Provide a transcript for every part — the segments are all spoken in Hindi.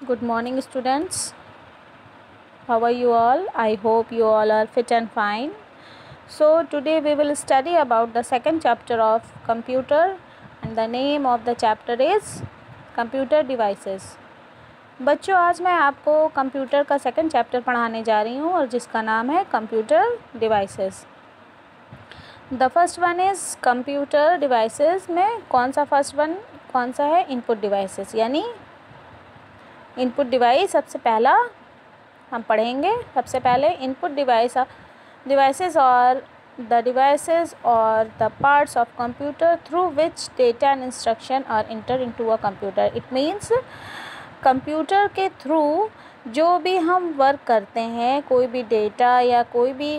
Good morning, students. How are you all? I hope you all are fit and fine. So today we will study about the second chapter of computer, and the name of the chapter is computer devices. बच्चों, आज मैं आपको कंप्यूटर का सेकंड चैप्टर पढ़ाने जा रही हूँ और जिसका नाम है computer devices. The first one is computer devices में कौन सा है? Input devices. यानी इनपुट डिवाइस सबसे पहला हम पढ़ेंगे. सबसे पहले इनपुट डिवाइसेस और द डिवाइसेस और the parts of computer through which data and instruction are enter into a computer. It means computer के थ्रू जो भी हम वर्क करते हैं, कोई भी डेटा या कोई भी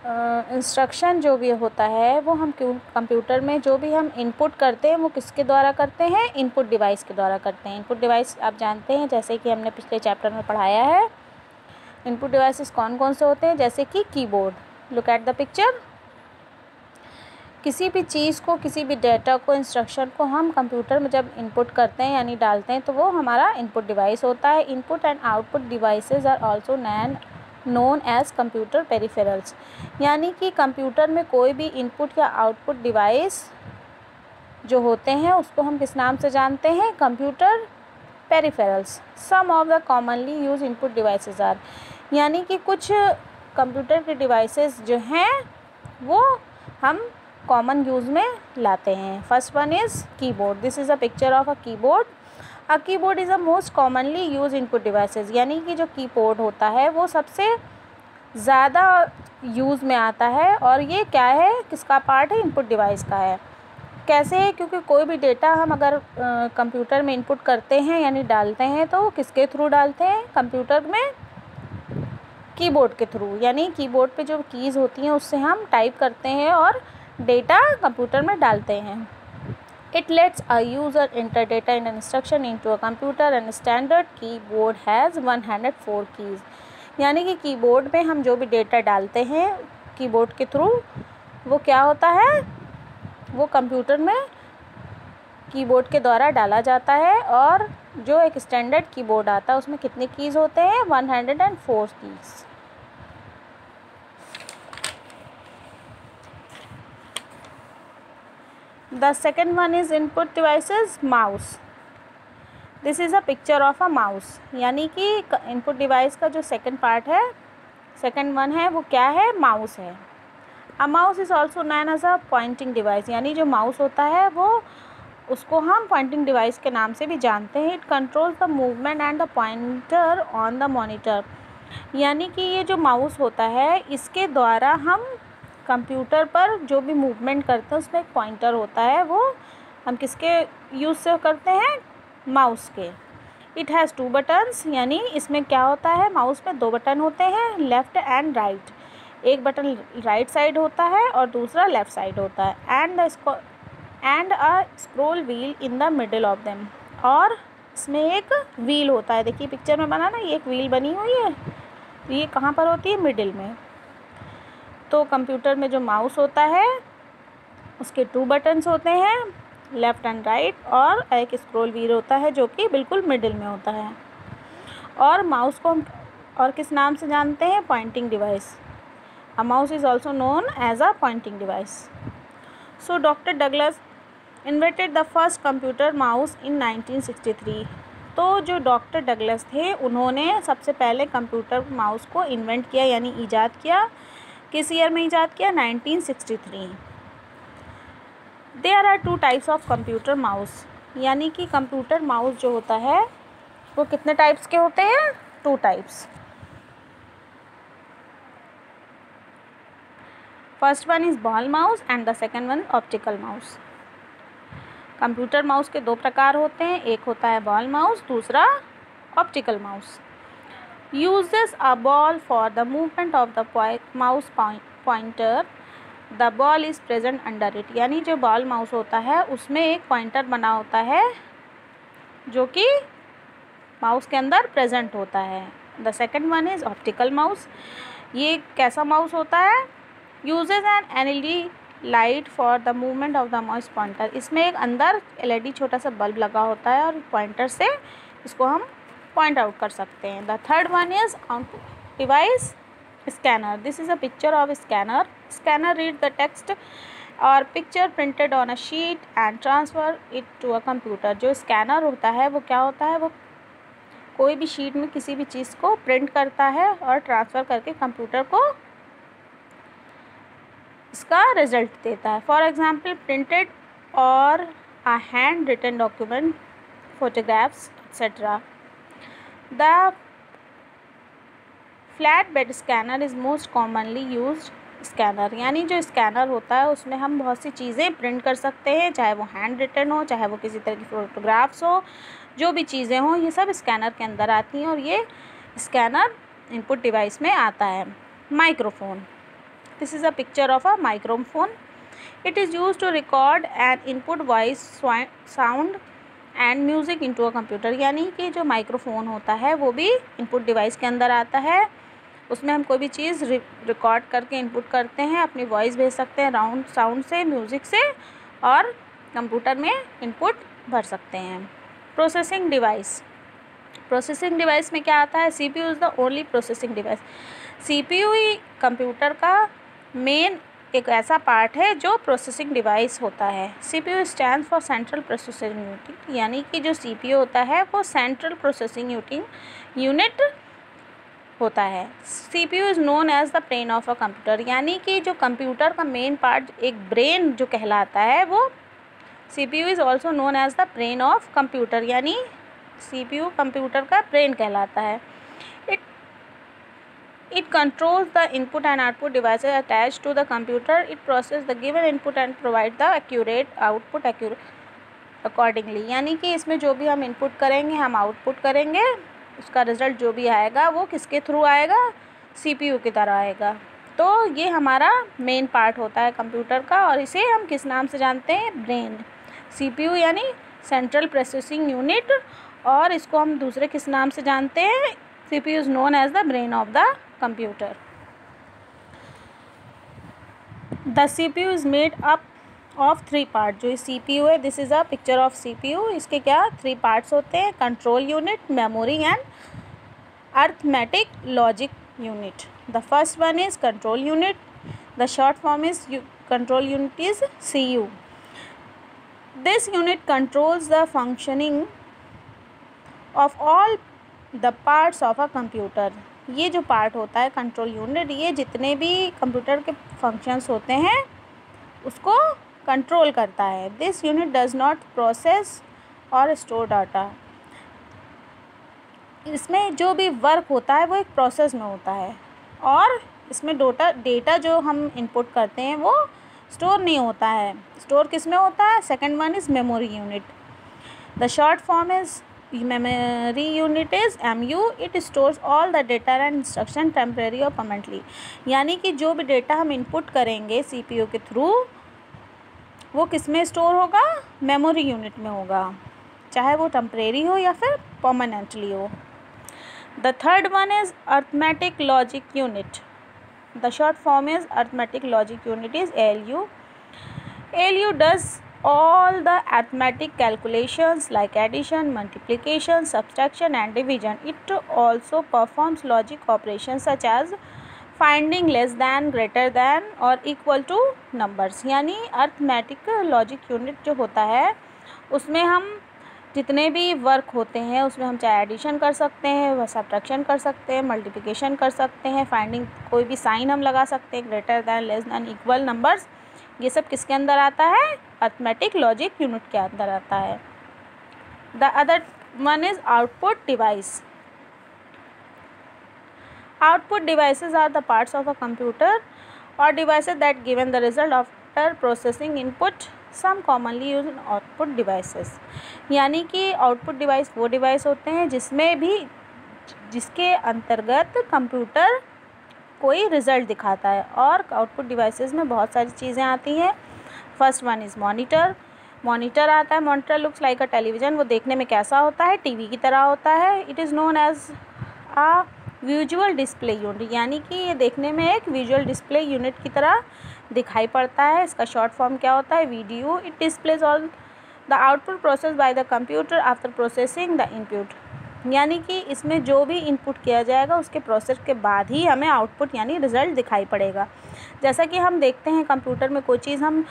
इंस्ट्रक्शन जो भी होता है वो हम कंप्यूटर में जो भी हम इनपुट करते हैं वो किसके द्वारा करते हैं? इनपुट डिवाइस के द्वारा करते हैं. इनपुट डिवाइस आप जानते हैं, जैसे कि हमने पिछले चैप्टर में पढ़ाया है. इनपुट डिवाइसेस कौन कौन से होते हैं? जैसे कि keyboard. Look at the picture. किसी भी चीज़ को, किसी भी डेटा को, इंस्ट्रक्शन को हम कंप्यूटर में जब इनपुट करते हैं यानी डालते हैं तो वो हमारा इनपुट डिवाइस होता है. Input and output devices are also known as computer peripherals. यानी कि कंप्यूटर में कोई भी इनपुट या आउटपुट डिवाइस जो होते हैं उसको हम किस नाम से जानते हैं? Computer peripherals. Some of the commonly use input devices are. यानी कि कुछ कंप्यूटर के डिवाइसेस जो हैं वो हम कॉमन यूज़ में लाते हैं. First one is keyboard. This is a picture of a keyboard. A keyboard is a most commonly use input devices. यानी कि जो कीबोर्ड होता है वो सबसे ज़्यादा यूज़ में आता है. और ये क्या है? किसका पार्ट है? इनपुट डिवाइस का है. कैसे है? क्योंकि कोई भी डेटा हम अगर कंप्यूटर में इनपुट करते हैं यानी डालते हैं तो किसके थ्रू डालते हैं? कंप्यूटर में कीबोर्ड के थ्रू. यानी कीबोर्ड पे जो कीज़ होती हैं उससे हम टाइप करते हैं और डेटा कंप्यूटर में डालते हैं. It lets a user enter data and instruction into a computer and standard keyboard has 104 keys. यानी कि कीबोर्ड में हम जो भी डेटा डालते हैं कीबोर्ड के थ्रू वो क्या होता है? वो कंप्यूटर में कीबोर्ड के द्वारा डाला जाता है. और जो एक स्टैंडर्ड कीबोर्ड आता है उसमें कितने कीज़ होते हैं? 104 keys. The second one is input devices. Mouse. This is a picture of a mouse. यानी कि input device का जो second part है, second one है वो क्या है? mouse है. A mouse is also known as a pointing device. यानी जो mouse होता है वो उसको हम pointing device के नाम से भी जानते हैं. It controls the movement and the pointer on the monitor. यानी कि ये जो mouse होता है इसके द्वारा हम कंप्यूटर पर जो भी मूवमेंट करते हैं उसमें एक पॉइंटर होता है, वो हम किसके यूज़ से करते हैं? माउस के. It has 2 buttons. यानी इसमें क्या होता है? माउस में 2 बटन होते हैं, लेफ़्ट एंड राइट. एक बटन राइट साइड होता है और दूसरा लेफ़्ट साइड होता है. And a scroll wheel in the middle of them. और इसमें एक व्हील होता है. देखिए पिक्चर में बना ना, ये एक व्हील बनी हुई है. तो ये कहाँ पर होती है? मिडिल में. तो कंप्यूटर में जो माउस होता है उसके 2 बटन्स होते हैं, लेफ़्ट एंड राइट, और एक स्क्रॉल व्हील होता है जो कि बिल्कुल मिडिल में होता है. और माउस को हम और किस नाम से जानते हैं? Pointing device. A mouse is also known as a pointing device. So doctor Douglas invented the first computer mouse in 1963. तो जो डॉक्टर डगलस थे उन्होंने सबसे पहले कंप्यूटर माउस को इन्वेंट किया यानी ईजाद किया. किस ईयर में ईजाद किया? 1963. There are 2 types of computer mouse. यानी कि कंप्यूटर माउस जो होता है वो कितने टाइप्स के होते हैं? 2 types. First one is ball mouse and the second one optical mouse. Computer mouse के 2 प्रकार होते हैं. एक होता है बॉल माउस, दूसरा optical mouse. Uses a ball for the movement of the mouse pointer. The ball is present under it. यानी जो बॉल माउस होता है उसमें एक पॉइंटर बना होता है जो कि माउस के अंदर प्रेजेंट होता है. The second one is optical mouse. ये कैसा माउस होता है? Uses an LED light for the movement of the mouse pointer. इसमें एक अंदर LED छोटा सा बल्ब लगा होता है और पॉइंटर से इसको हम पॉइंट आउट कर सकते हैं। The third one is output device scanner. This is a picture of scanner. Scanner read the text और picture printed on a sheet and transfer it to a computer. जो स्कैनर होता है वो क्या होता है, वो कोई भी शीट में किसी भी चीज़ को प्रिंट करता है और ट्रांसफ़र करके कंप्यूटर को इसका रिजल्ट देता है। फॉर एग्जाम्पल प्रिंटेड और a handwritten document, photographs etcetera. The flatbed scanner is most commonly used scanner. यानी जो स्कैनर होता है उसमें हम बहुत सी चीज़ें प्रिंट कर सकते हैं, चाहे वो हैंड रिटन हो, चाहे वो किसी तरह की फ़ोटोग्राफ्स हो, जो भी चीज़ें हों ये सब स्कैनर के अंदर आती हैं और ये स्कैनर इनपुट डिवाइस में आता है। Microphone. This is a picture of a microphone. It is use to record and input voice sound and music into a computer. यानी कि जो माइक्रोफोन होता है वो भी इनपुट डिवाइस के अंदर आता है। उसमें हम कोई भी चीज़ रिकॉर्ड करके इनपुट करते हैं, अपनी वॉइस भेज सकते हैं राउंड साउंड से, म्यूज़िक से, और कंप्यूटर में इनपुट भर सकते हैं। Processing device. प्रोसेसिंग डिवाइस में क्या आता है, CPU is the only processing device. CPU he computer का मेन एक ऐसा पार्ट है जो प्रोसेसिंग डिवाइस होता है। CPU stands for central processing unit. यानी कि जो CPU होता है वो सेंट्रल प्रोसेसिंग यूनिट होता है। CPU is known as the brain of a computer. यानी कि जो कंप्यूटर का मेन पार्ट एक ब्रेन जो कहलाता है वो CPU is also known as the brain of computer. यानी CPU कंप्यूटर का ब्रेन कहलाता है। It controls the input and output devices attached to the computer. It processes the given input and provide the accurate output accordingly. यानी कि इसमें जो भी हम इनपुट करेंगे, हम आउटपुट करेंगे, उसका रिज़ल्ट जो भी आएगा वो किसके थ्रू आएगा, CPU की तरह आएगा। तो ये हमारा मेन पार्ट होता है कंप्यूटर का और इसे हम किस नाम से जानते हैं, ब्रेन। CPU यानी सेंट्रल प्रोसेसिंग यूनिट, और इसको हम दूसरे किस नाम से जानते हैं, CPU is known as the brain of the computer. The CPU is made up of 3 parts. जो CPU है, this is a picture of CPU. इसके क्या 3 parts होते हैं, control unit, memory and arithmetic logic unit. The first one is control unit. The short form is control unit is CU. This unit controls the functioning of all the parts of a computer. ये जो पार्ट होता है कंट्रोल यूनिट, ये जितने भी कंप्यूटर के फंक्शंस होते हैं उसको कंट्रोल करता है. This unit does not process और स्टोर डाटा. इसमें जो भी वर्क होता है वो एक प्रोसेस में होता है और इसमें डेटा जो हम इनपुट करते हैं वो स्टोर नहीं होता है. स्टोर किस में होता है, second one is memory unit. The short form is memory unit is MU. It stores all the data and instruction temporary or permanently. यानी कि जो भी डेटा हम इनपुट करेंगे CPU के थ्रू वो किस में स्टोर होगा, मेमोरी यूनिट में होगा, चाहे वो टेम्परेरी हो या फिर परमानेंटली हो. The third one is arithmetic logic unit. The short form is arithmetic logic unit is ALU. ALU does all the arithmetic calculations like addition, multiplication, subtraction and division. It also performs logic operations such as finding less than, greater than or equal to numbers. यानी arithmetic logic unit जो होता है उसमें हम जितने भी वर्क होते हैं उसमें हम चाहे एडिशन कर सकते हैं, वह सब्ट्रैक्शन कर सकते हैं, मल्टीप्लिकेशन कर सकते हैं, फाइंडिंग कोई भी साइन हम लगा सकते हैं, greater than, less than, equal numbers, ये सब किसके अंदर आता है, अर्थमेटिक लॉजिक यूनिट के अंदर आता है. The other one is output device. Output devices are the parts of a computer और devices that given the result after processing input. Some commonly use output devices. यानी कि आउटपुट डिवाइस वो डिवाइस होते हैं जिसके अंतर्गत कंप्यूटर कोई रिज़ल्ट दिखाता है. और आउटपुट डिवाइसेस में बहुत सारी चीज़ें आती हैं. First one is monitor. Monitor आता है. मॉनिटर लुक्स लाइक अ टेलीविज़न. वो देखने में कैसा होता है, टीवी की तरह होता है. It is known as a visual display unit. यानी कि ये देखने में एक विजुअल डिस्प्ले यूनिट की तरह दिखाई पड़ता है. इसका शॉर्ट फॉर्म क्या होता है, VDU. It displays all the output process by the computer after processing the input. यानी कि इसमें जो भी इनपुट किया जाएगा उसके प्रोसेस के बाद ही हमें आउटपुट यानी रिज़ल्ट दिखाई पड़ेगा। जैसा कि हम देखते हैं कंप्यूटर में कोई चीज़ हम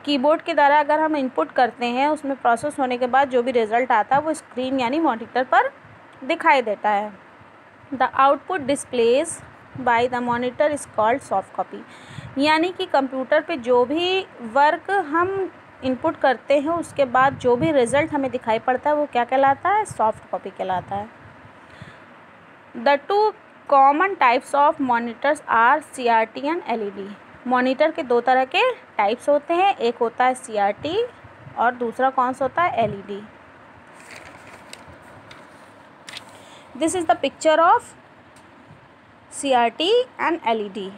कीबोर्ड के द्वारा अगर हम इनपुट करते हैं, उसमें प्रोसेस होने के बाद जो भी रिज़ल्ट आता है वो स्क्रीन यानी मॉनिटर पर दिखाई देता है। The output displays by the monitor is called soft copy. यानी कि कंप्यूटर पे जो भी वर्क हम इनपुट करते हैं उसके बाद जो भी रिज़ल्ट हमें दिखाई पड़ता है वो क्या कहलाता है? सॉफ्ट कॉपी कहलाता है। The two common types of monitors are CRT and LED। Monitor के दो तरह के टाइप्स होते हैं, एक होता है CRT और दूसरा कौन सा होता है? LED। This is the picture of CRT and LED।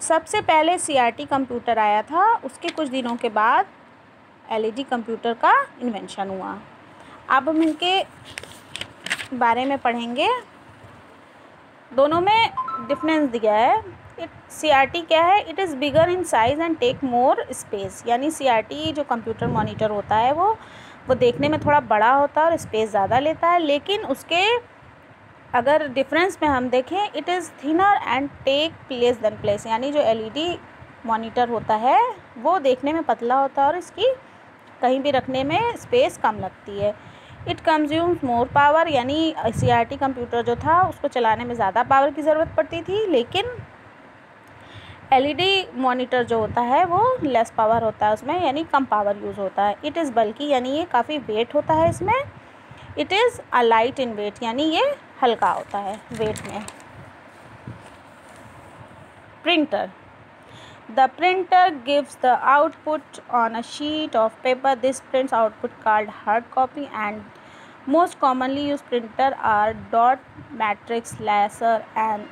सबसे पहले CRT कंप्यूटर आया था, उसके कुछ दिनों के बाद LED कंप्यूटर का इन्वेंशन हुआ। अब हम इनके बारे में पढ़ेंगे। दोनों में डिफरेंस दिया है। CRT क्या है? It is bigger in size and take more space. यानी CRT जो कंप्यूटर मॉनिटर होता है वो देखने में थोड़ा बड़ा होता है और स्पेस ज़्यादा लेता है, लेकिन उसके अगर डिफरेंस में हम देखें, it is thinner and take place than place. यानी जो LED मॉनिटर होता है वो देखने में पतला होता है और इसकी कहीं भी रखने में स्पेस कम लगती है। It consumes more power. यानी CRT कंप्यूटर जो था उसको चलाने में ज़्यादा पावर की ज़रूरत पड़ती थी, लेकिन LED मॉनिटर जो होता है वो लेस पावर होता है उसमें, यानी कम पावर यूज़ होता है। इट इज़ बल्कि यानी ये काफ़ी वेट होता है इसमें। It is a light in weight, यानी ये हल्का होता है वेट में। Printer. The printer gives the output on a sheet of paper. This prints output called hard copy and most commonly use printer are dot matrix, laser and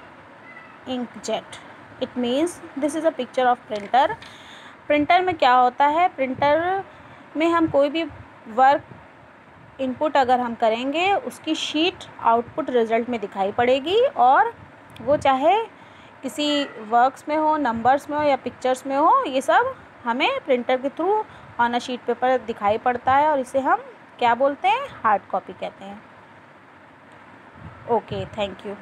inkjet. It means this is a picture of printer. Printer में क्या होता है? प्रिंटर में हम कोई भी वर्क इनपुट अगर हम करेंगे उसकी शीट आउटपुट रिज़ल्ट में दिखाई पड़ेगी, और वो चाहे किसी वर्क्स में हो, नंबर्स में हो या पिक्चर्स में हो, ये सब हमें प्रिंटर के through on a sheet paper दिखाई पड़ता है, और इसे हम क्या बोलते हैं? हार्ड कॉपी कहते हैं। Okay, thank you.